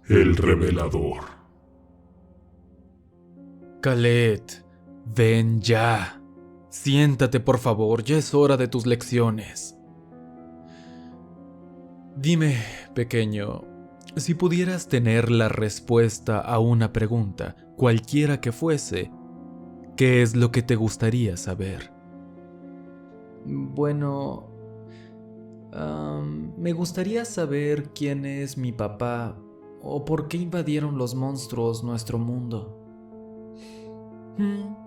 El revelador. Khaled, ven ya. Siéntate, por favor, ya es hora de tus lecciones. Dime, pequeño, si pudieras tener la respuesta a una pregunta, cualquiera que fuese, ¿qué es lo que te gustaría saber? Bueno, me gustaría saber quién es mi papá o por qué invadieron los monstruos nuestro mundo.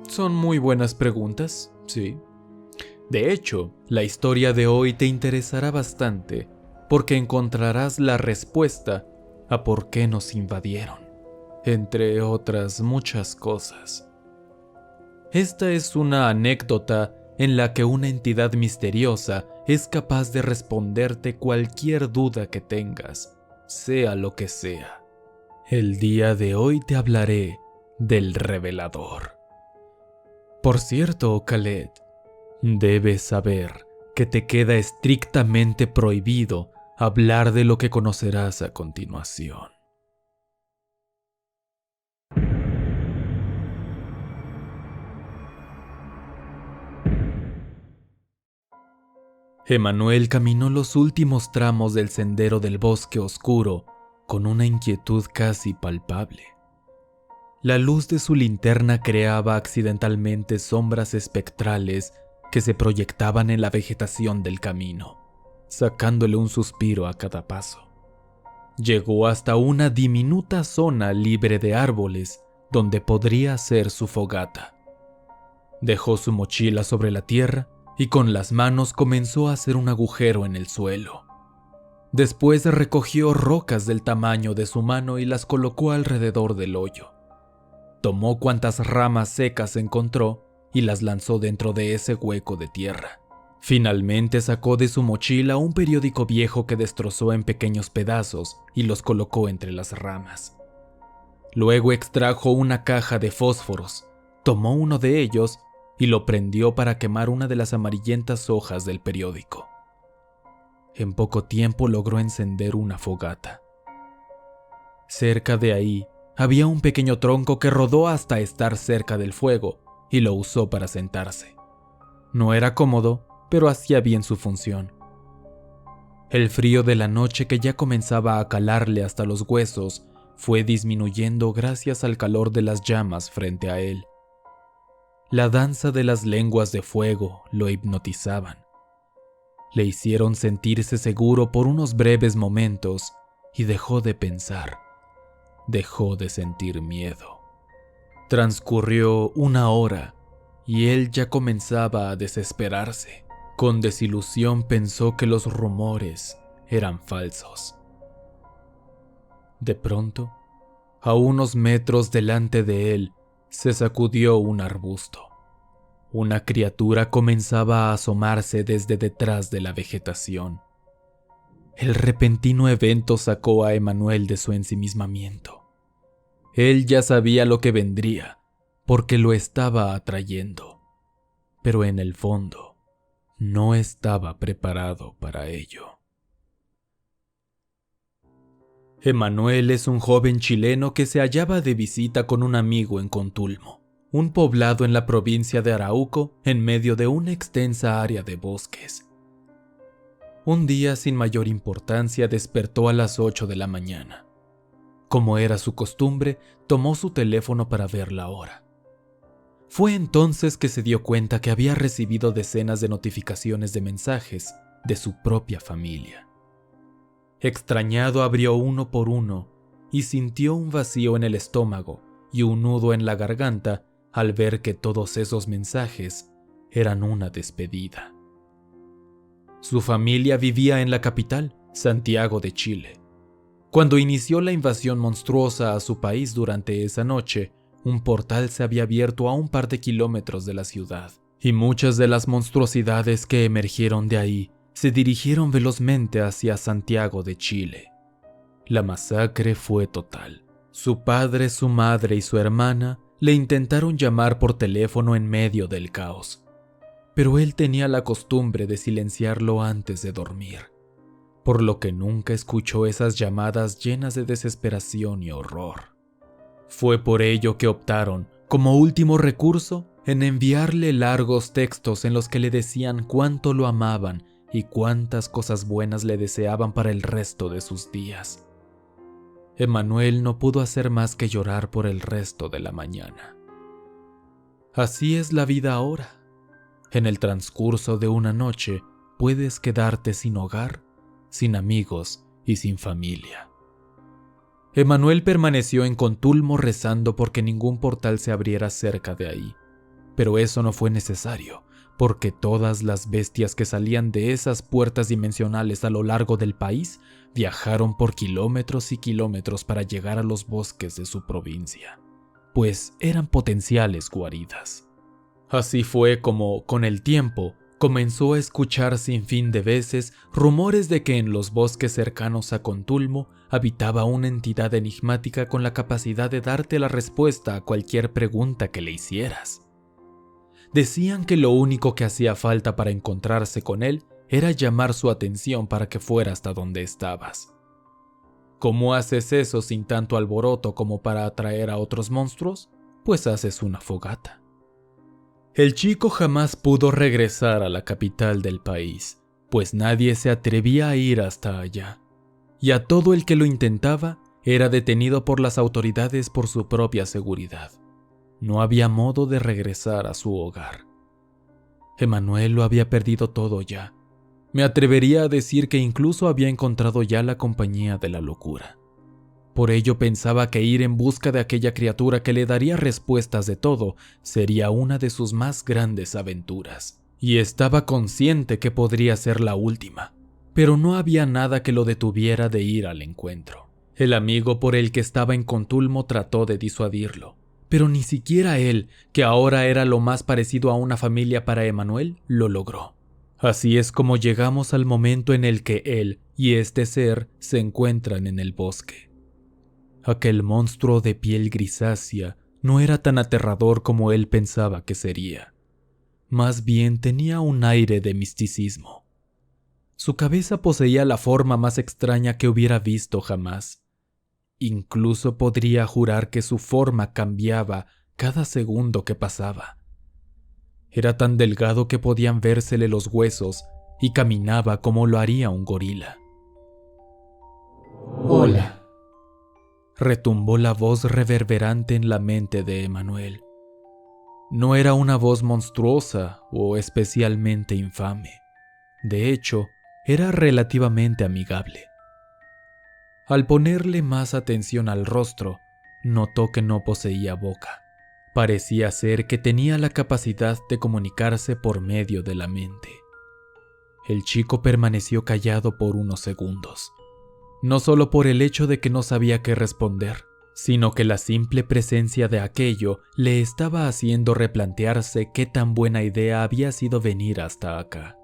Son muy buenas preguntas, sí. De hecho, la historia de hoy te interesará bastante porque encontrarás la respuesta a por qué nos invadieron, entre otras muchas cosas. Esta es una anécdota en la que una entidad misteriosa es capaz de responderte cualquier duda que tengas, sea lo que sea. El día de hoy te hablaré del revelador. Por cierto, Khaled, debes saber que te queda estrictamente prohibido hablar de lo que conocerás a continuación. Emanuel caminó los últimos tramos del sendero del bosque oscuro con una inquietud casi palpable. La luz de su linterna creaba accidentalmente sombras espectrales que se proyectaban en la vegetación del camino, sacándole un suspiro a cada paso. Llegó hasta una diminuta zona libre de árboles donde podría hacer su fogata. Dejó su mochila sobre la tierra y con las manos comenzó a hacer un agujero en el suelo. Después recogió rocas del tamaño de su mano y las colocó alrededor del hoyo. Tomó cuantas ramas secas encontró y las lanzó dentro de ese hueco de tierra. Finalmente sacó de su mochila un periódico viejo que destrozó en pequeños pedazos y los colocó entre las ramas. Luego extrajo una caja de fósforos, tomó uno de ellos y lo prendió para quemar una de las amarillentas hojas del periódico. En poco tiempo logró encender una fogata. Cerca de ahí había un pequeño tronco que rodó hasta estar cerca del fuego y lo usó para sentarse. No era cómodo, pero hacía bien su función. El frío de la noche que ya comenzaba a calarle hasta los huesos fue disminuyendo gracias al calor de las llamas frente a él. La danza de las lenguas de fuego lo hipnotizaban. Le hicieron sentirse seguro por unos breves momentos y dejó de pensar. Dejó de sentir miedo. Transcurrió una hora y él ya comenzaba a desesperarse. Con desilusión pensó que los rumores eran falsos. De pronto, a unos metros delante de él, se sacudió un arbusto. Una criatura comenzaba a asomarse desde detrás de la vegetación. El repentino evento sacó a Emanuel de su ensimismamiento. Él ya sabía lo que vendría, porque lo estaba atrayendo, pero en el fondo no estaba preparado para ello. Emanuel es un joven chileno que se hallaba de visita con un amigo en Contulmo, un poblado en la provincia de Arauco en medio de una extensa área de bosques. Un día sin mayor importancia despertó a las 8 de la mañana. Como era su costumbre, tomó su teléfono para ver la hora. Fue entonces que se dio cuenta que había recibido decenas de notificaciones de mensajes de su propia familia. Extrañado abrió uno por uno y sintió un vacío en el estómago y un nudo en la garganta al ver que todos esos mensajes eran una despedida. Su familia vivía en la capital, Santiago de Chile. Cuando inició la invasión monstruosa a su país durante esa noche, un portal se había abierto a un par de kilómetros de la ciudad, y muchas de las monstruosidades que emergieron de ahí se dirigieron velozmente hacia Santiago de Chile. La masacre fue total. Su padre, su madre y su hermana le intentaron llamar por teléfono en medio del caos, pero él tenía la costumbre de silenciarlo antes de dormir. por lo que nunca escuchó esas llamadas llenas de desesperación y horror. Fue por ello que optaron, como último recurso, en enviarle largos textos en los que le decían cuánto lo amaban y cuántas cosas buenas le deseaban para el resto de sus días. Emanuel no pudo hacer más que llorar por el resto de la mañana. Así es la vida ahora. En el transcurso de una noche puedes quedarte sin hogar, sin amigos y sin familia. Emanuel permaneció en Contulmo rezando porque ningún portal se abriera cerca de ahí. Pero eso no fue necesario, porque todas las bestias que salían de esas puertas dimensionales a lo largo del país viajaron por kilómetros y kilómetros para llegar a los bosques de su provincia, pues eran potenciales guaridas. Así fue como, con el tiempo, comenzó a escuchar sin fin de veces rumores de que en los bosques cercanos a Contulmo habitaba una entidad enigmática con la capacidad de darte la respuesta a cualquier pregunta que le hicieras. Decían que lo único que hacía falta para encontrarse con él era llamar su atención para que fuera hasta donde estabas. ¿Cómo haces eso sin tanto alboroto como para atraer a otros monstruos? Pues haces una fogata. El chico jamás pudo regresar a la capital del país, pues nadie se atrevía a ir hasta allá, y a todo el que lo intentaba era detenido por las autoridades por su propia seguridad. No había modo de regresar a su hogar. Emanuel lo había perdido todo ya. Me atrevería a decir que incluso había encontrado ya la compañía de la locura. Por ello pensaba que ir en busca de aquella criatura que le daría respuestas de todo sería una de sus más grandes aventuras. Y estaba consciente que podría ser la última, pero no había nada que lo detuviera de ir al encuentro. El amigo por el que estaba en Contulmo trató de disuadirlo, pero ni siquiera él, que ahora era lo más parecido a una familia para Emanuel, lo logró. Así es como llegamos al momento en el que él y este ser se encuentran en el bosque. Aquel monstruo de piel grisácea no era tan aterrador como él pensaba que sería. Más bien tenía un aire de misticismo. Su cabeza poseía la forma más extraña que hubiera visto jamás. Incluso podría jurar que su forma cambiaba cada segundo que pasaba. Era tan delgado que podían vérsele los huesos y caminaba como lo haría un gorila. Hola. Retumbó la voz reverberante en la mente de Emanuel. No era una voz monstruosa o especialmente infame. De hecho, era relativamente amigable. Al ponerle más atención al rostro, notó que no poseía boca. Parecía ser que tenía la capacidad de comunicarse por medio de la mente. El chico permaneció callado por unos segundos. No solo por el hecho de que no sabía qué responder, sino que la simple presencia de aquello le estaba haciendo replantearse qué tan buena idea había sido venir hasta acá.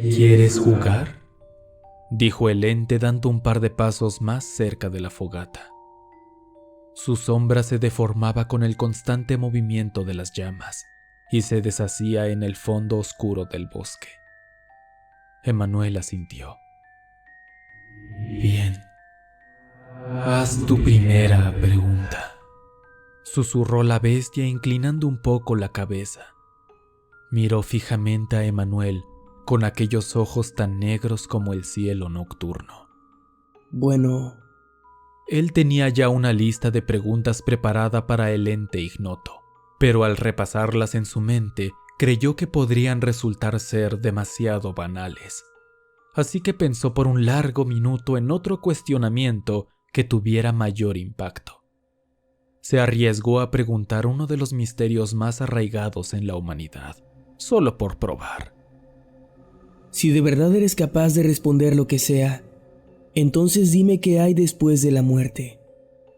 ¿Quieres jugar?, dijo el ente dando un par de pasos más cerca de la fogata. Su sombra se deformaba con el constante movimiento de las llamas y se deshacía en el fondo oscuro del bosque. Emanuel asintió. Bien. Haz tu primera pregunta, susurró la bestia inclinando un poco la cabeza. Miró fijamente a Emanuel con aquellos ojos tan negros como el cielo nocturno. Bueno, él tenía ya una lista de preguntas preparada para el ente ignoto, pero al repasarlas en su mente creyó que podrían resultar ser demasiado banales. Así que pensó por un largo minuto en otro cuestionamiento que tuviera mayor impacto. Se arriesgó a preguntar uno de los misterios más arraigados en la humanidad, solo por probar. Si de verdad eres capaz de responder lo que sea, entonces dime qué hay después de la muerte.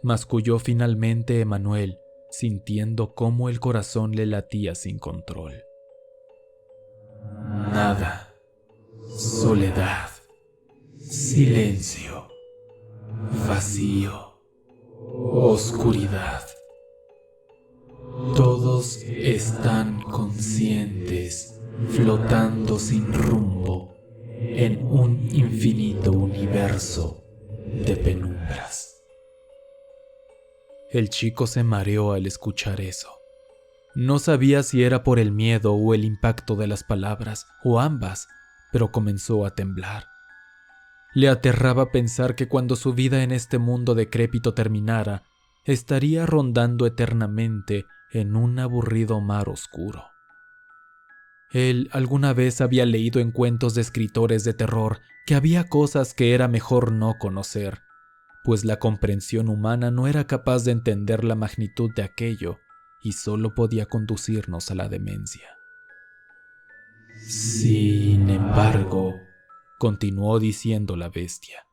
Masculló finalmente Emanuel, sintiendo cómo el corazón le latía sin control. Nada. Soledad, silencio, vacío, oscuridad. Todos están conscientes, flotando sin rumbo en un infinito universo de penumbras. El chico se mareó al escuchar eso. No sabía si era por el miedo o el impacto de las palabras, o ambas, pero comenzó a temblar. Le aterraba pensar que cuando su vida en este mundo decrépito terminara, estaría rondando eternamente en un aburrido mar oscuro. Él alguna vez había leído en cuentos de escritores de terror que había cosas que era mejor no conocer, pues la comprensión humana no era capaz de entender la magnitud de aquello y solo podía conducirnos a la demencia. Sin embargo, continuó diciendo la bestia,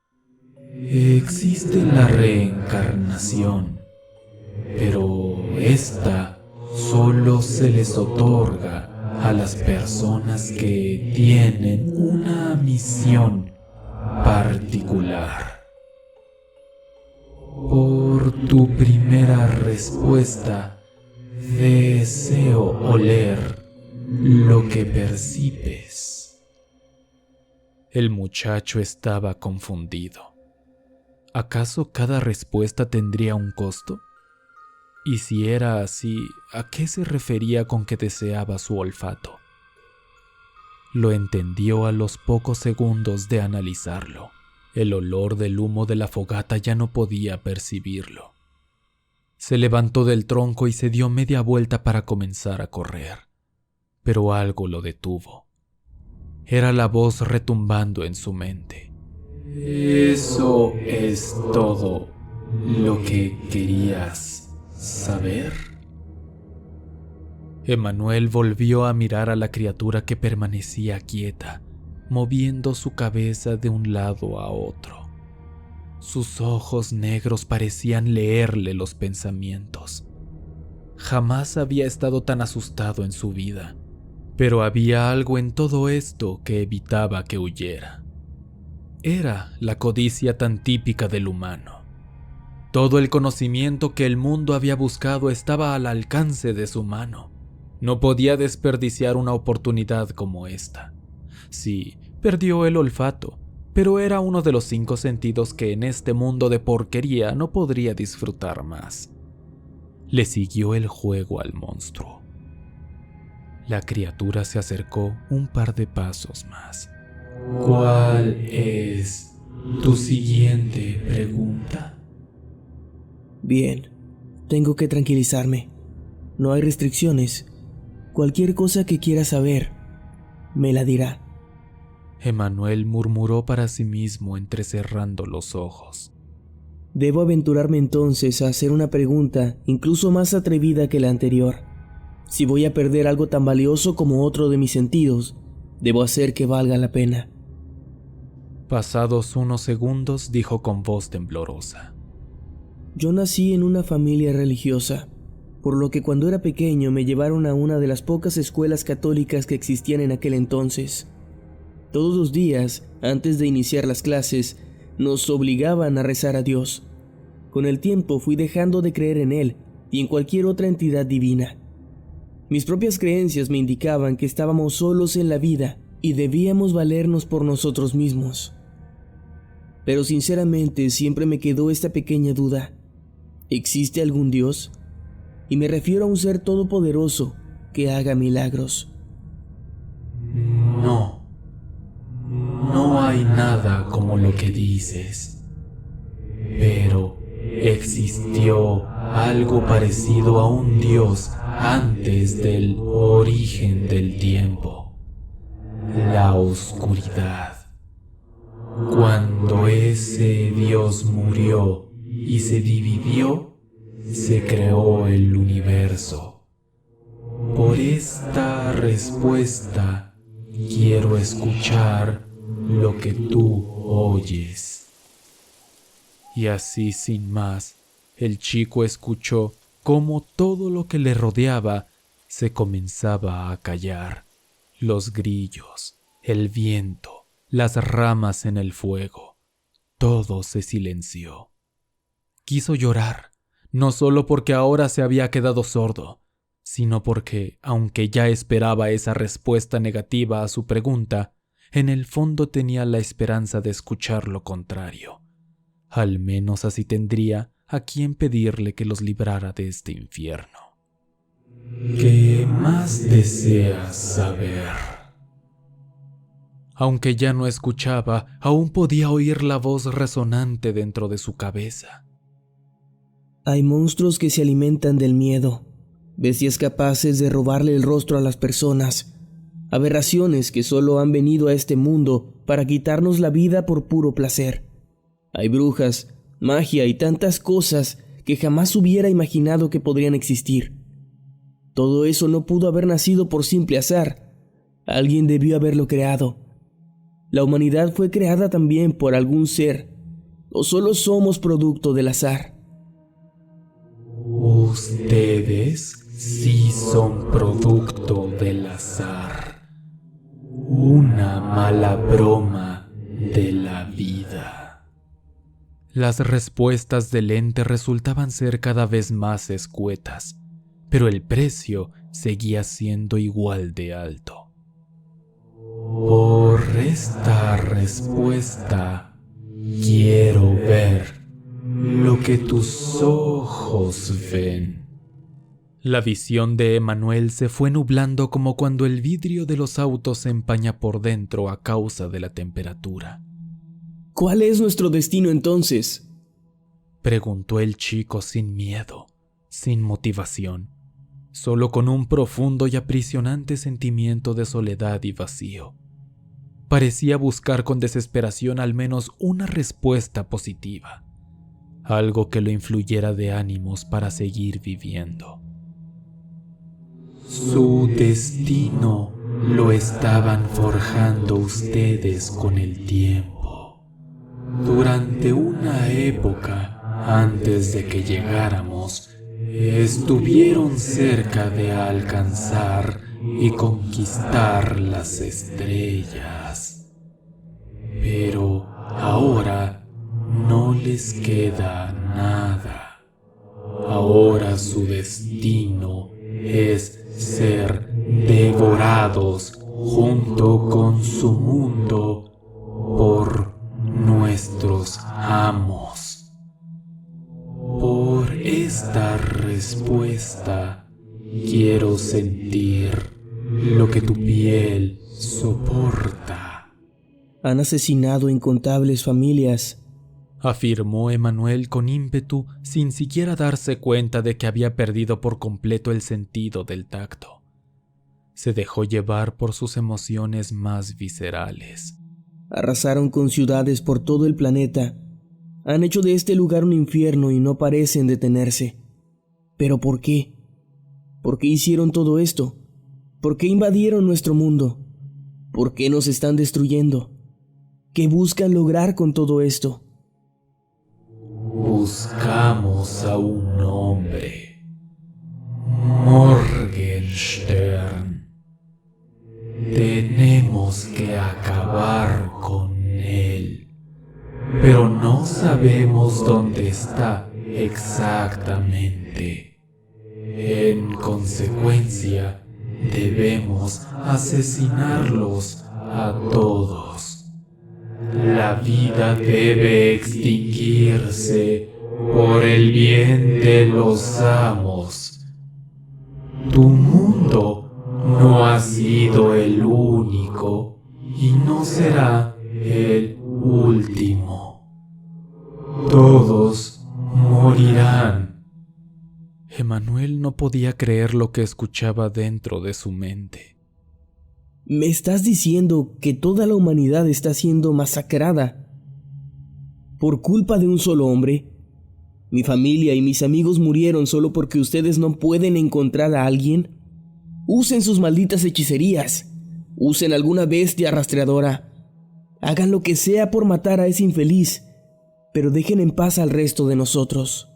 existe la reencarnación, pero esta solo se les otorga a las personas que tienen una misión particular. Por tu primera respuesta, deseo oler lo que percibes. El muchacho estaba confundido. ¿Acaso cada respuesta tendría un costo? Y si era así, ¿a qué se refería con que deseaba su olfato? Lo entendió a los pocos segundos de analizarlo. El olor del humo de la fogata ya no podía percibirlo. Se levantó del tronco y se dio media vuelta para comenzar a correr. Pero algo lo detuvo. Era la voz retumbando en su mente. ¿Eso es todo lo que querías saber? Emanuel volvió a mirar a la criatura que permanecía quieta, moviendo su cabeza de un lado a otro. Sus ojos negros parecían leerle los pensamientos. Jamás había estado tan asustado en su vida, pero había algo en todo esto que evitaba que huyera. Era la codicia tan típica del humano. Todo el conocimiento que el mundo había buscado estaba al alcance de su mano. No podía desperdiciar una oportunidad como esta. Sí, perdió el olfato, pero era uno de los 5 sentidos que en este mundo de porquería no podría disfrutar más. Le siguió el juego al monstruo. La criatura se acercó un par de pasos más. ¿Cuál es tu siguiente pregunta? Bien, tengo que tranquilizarme. No hay restricciones. Cualquier cosa que quiera saber, me la dirá. Emanuel murmuró para sí mismo entrecerrando los ojos. Debo aventurarme entonces a hacer una pregunta incluso más atrevida que la anterior. Si voy a perder algo tan valioso como otro de mis sentidos, debo hacer que valga la pena. Pasados unos segundos, dijo con voz temblorosa. Yo nací en una familia religiosa, por lo que cuando era pequeño me llevaron a una de las pocas escuelas católicas que existían en aquel entonces. Todos los días, antes de iniciar las clases, nos obligaban a rezar a Dios. Con el tiempo fui dejando de creer en Él y en cualquier otra entidad divina. Mis propias creencias me indicaban que estábamos solos en la vida y debíamos valernos por nosotros mismos. Pero sinceramente siempre me quedó esta pequeña duda. ¿Existe algún Dios? Y me refiero a un ser todopoderoso que haga milagros. No. No hay nada como lo que dices. Pero existió algo parecido a un Dios antes del origen del tiempo. La oscuridad. Cuando ese Dios murió y se dividió, se creó el universo. Por esta respuesta quiero escuchar lo que tú oyes. Y así sin más, el chico escuchó cómo todo lo que le rodeaba se comenzaba a callar. Los grillos, el viento, las ramas en el fuego, todo se silenció. Quiso llorar, no solo porque ahora se había quedado sordo, sino porque, aunque ya esperaba esa respuesta negativa a su pregunta, en el fondo tenía la esperanza de escuchar lo contrario. Al menos así tendría a quien pedirle que los librara de este infierno. ¿Qué más deseas saber? Aunque ya no escuchaba, aún podía oír la voz resonante dentro de su cabeza. Hay monstruos que se alimentan del miedo, bestias capaces de robarle el rostro a las personas, aberraciones que solo han venido a este mundo para quitarnos la vida por puro placer. Hay brujas, magia y tantas cosas que jamás hubiera imaginado que podrían existir. Todo eso no pudo haber nacido por simple azar. Alguien debió haberlo creado. La humanidad fue creada también por algún ser, o solo somos producto del azar. Ustedes sí son producto del azar. Una mala broma de la vida. Las respuestas del ente resultaban ser cada vez más escuetas, pero el precio seguía siendo igual de alto. Por esta respuesta, quiero ver lo que tus ojos ven. La visión de Emanuel se fue nublando como cuando el vidrio de los autos se empaña por dentro a causa de la temperatura. ¿Cuál es nuestro destino entonces?, preguntó el chico sin miedo, sin motivación, solo con un profundo y aprisionante sentimiento de soledad y vacío. Parecía buscar con desesperación al menos una respuesta positiva, algo que lo influyera de ánimos para seguir viviendo. Su destino lo estaban forjando ustedes con el tiempo. Durante una época, antes de que llegáramos, estuvieron cerca de alcanzar y conquistar las estrellas. Pero ahora no les queda nada. Ahora su destino es ser devorados junto con su mundo por nuestros amos. Por esta respuesta quiero sentir lo que tu piel soporta. Han asesinado incontables familias, afirmó Emanuel con ímpetu, sin siquiera darse cuenta de que había perdido por completo el sentido del tacto. Se dejó llevar por sus emociones más viscerales. Arrasaron con ciudades por todo el planeta. Han hecho de este lugar un infierno y no parecen detenerse. ¿Pero por qué? ¿Por qué hicieron todo esto? ¿Por qué invadieron nuestro mundo? ¿Por qué nos están destruyendo? ¿Qué buscan lograr con todo esto? Buscamos a un hombre, Morgenstern. Tenemos que acabar con él, pero no sabemos dónde está exactamente. En consecuencia, debemos asesinarlos a todos. La vida debe extinguirse por el bien de los amos. Tu mundo no ha sido el único y no será el último. Todos morirán. Emanuel no podía creer lo que escuchaba dentro de su mente. ¿Me estás diciendo que toda la humanidad está siendo masacrada por culpa de un solo hombre? Mi familia y mis amigos murieron solo porque ustedes no pueden encontrar a alguien. Usen sus malditas hechicerías. Usen alguna bestia rastreadora. Hagan lo que sea por matar a ese infeliz, pero dejen en paz al resto de nosotros.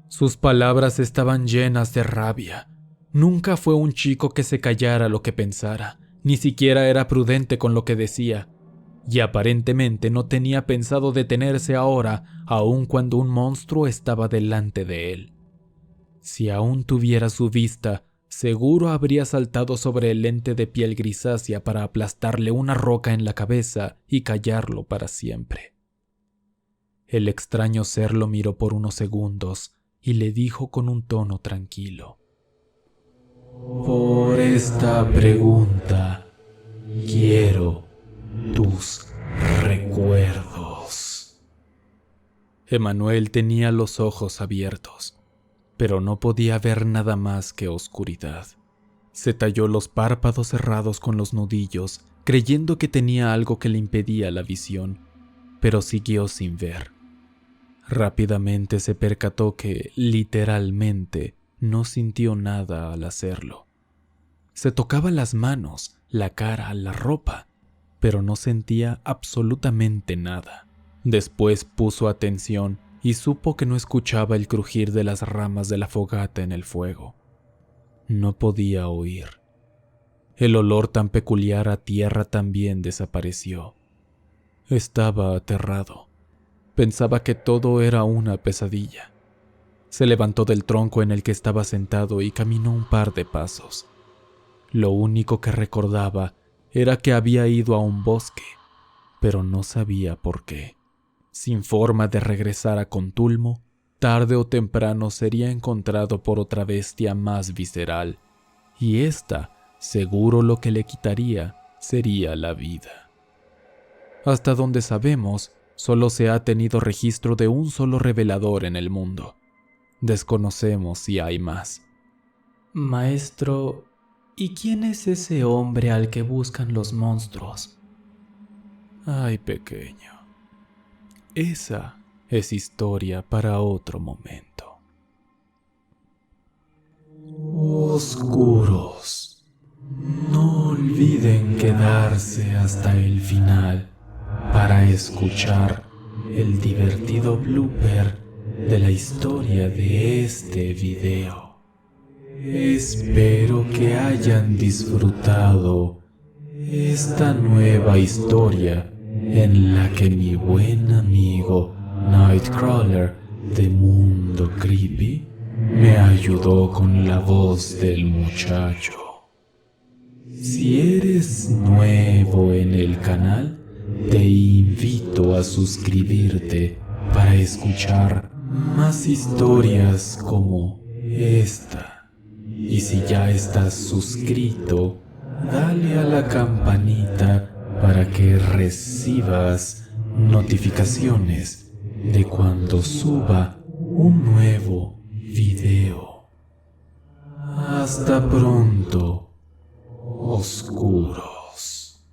Sus palabras estaban llenas de rabia. Nunca fue un chico que se callara lo que pensara, ni siquiera era prudente con lo que decía, y aparentemente no tenía pensado detenerse ahora, aun cuando un monstruo estaba delante de él. Si aún tuviera su vista, Seguro habría saltado sobre el ente de piel grisácea para aplastarle una roca en la cabeza y callarlo para siempre. El extraño ser lo miró por unos segundos y le dijo con un tono tranquilo: por esta pregunta quiero tus recuerdos. Emanuel tenía los ojos abiertos, pero no podía ver nada más que oscuridad. Se talló los párpados cerrados con los nudillos, creyendo que tenía algo que le impedía la visión, pero siguió sin ver. Rápidamente se percató que, literalmente, no sintió nada al hacerlo. Se tocaba las manos, la cara, la ropa, pero no sentía absolutamente nada. Después puso atención y supo que no escuchaba el crujir de las ramas de la fogata en el fuego. No podía oír. El olor tan peculiar a tierra también desapareció. Estaba aterrado. Pensaba que todo era una pesadilla. Se levantó del tronco en el que estaba sentado y caminó un par de pasos. Lo único que recordaba era que había ido a un bosque, pero no sabía por qué. Sin forma de regresar a Contulmo, tarde o temprano sería encontrado por otra bestia más visceral, y ésta, seguro lo que le quitaría sería la vida. Hasta donde sabemos, solo se ha tenido registro de un solo revelador en el mundo. Desconocemos si hay más. Maestro, ¿y quién es ese hombre al que buscan los monstruos? Ay, pequeño. Esa es historia para otro momento. Oscuros, no olviden quedarse hasta el final para escuchar el divertido blooper de la historia de este video. Espero que hayan disfrutado esta nueva historia en la que mi buen amigo Nightcrawler de Mundo Creepy me ayudó con la voz del muchacho. Si eres nuevo en el canal, te invito a suscribirte para escuchar más historias como esta. Y si ya estás suscrito, dale a la campanita para que recibas notificaciones de cuando suba un nuevo video. Hasta pronto, oscuros.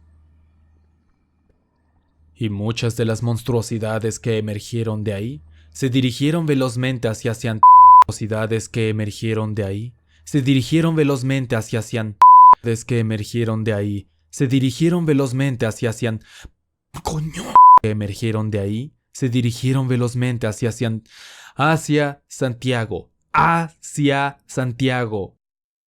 Y muchas de las monstruosidades que emergieron de ahí se dirigieron velozmente hacia monstruosidades que emergieron de ahí se dirigieron velozmente hacia que emergieron de ahí se dirigieron velozmente hacia coño que emergieron de ahí se dirigieron velozmente hacia Santiago,